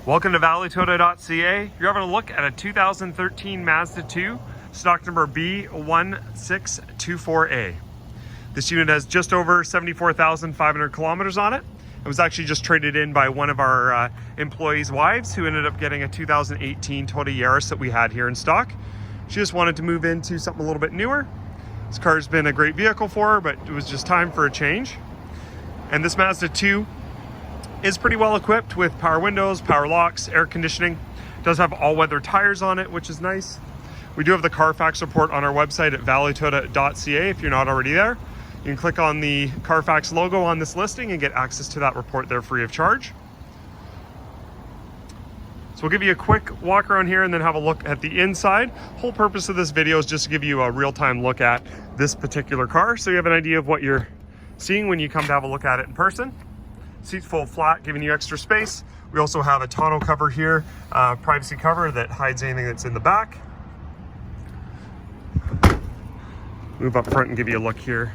Welcome to valleytoyota.ca. You're having a look at a 2013 Mazda 2, stock number B1624A. This unit has just over 74,500 kilometers on it. It was actually just traded in by one of our employees' wives who ended up getting a 2018 Toyota Yaris that we had here in stock. She just wanted to move into something a little bit newer. This car's been a great vehicle for her, but it was just time for a change. And this Mazda 2 is pretty well equipped with power windows, power locks, air conditioning. It does have all-weather tires on it, which is nice. We do have the Carfax report on our website at valleytoyota.ca if you're not already there. You can click on the Carfax logo on this listing and get access to that report there free of charge. So we'll give you a quick walk around here and then have a look at the inside. Whole purpose of this video is just to give you a real-time look at this particular car so you have an idea of what you're seeing when you come to have a look at it in person. Seats fold flat, giving you extra space. We also have a tonneau cover here, privacy cover that hides anything that's in the back. Move up front and give you a look here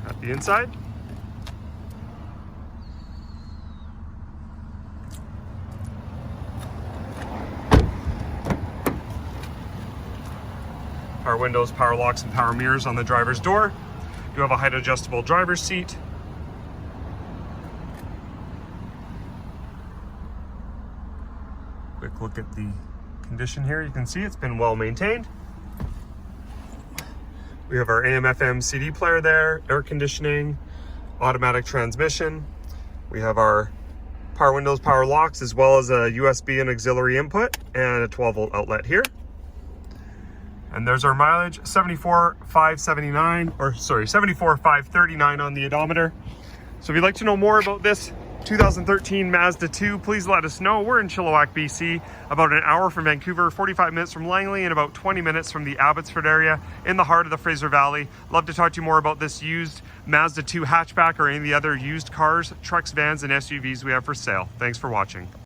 at the inside. Power windows, power locks, and power mirrors on the driver's door. You have a height adjustable driver's seat. Quick look at the condition here. You can see it's been well maintained. We have our AM/FM CD player there, air conditioning, automatic transmission. We have our power windows, power locks, as well as a USB and auxiliary input and a 12-volt outlet here. And there's our mileage, 74,539 on the odometer. So if you'd like to know more about this 2013 Mazda 2, please let us know. We're in Chilliwack, BC, about an hour from Vancouver, 45 minutes from Langley, and about 20 minutes from the Abbotsford area in the heart of the Fraser Valley. Love to talk to you more about this used Mazda 2 hatchback or any of the other used cars, trucks, vans, and SUVs we have for sale. Thanks for watching.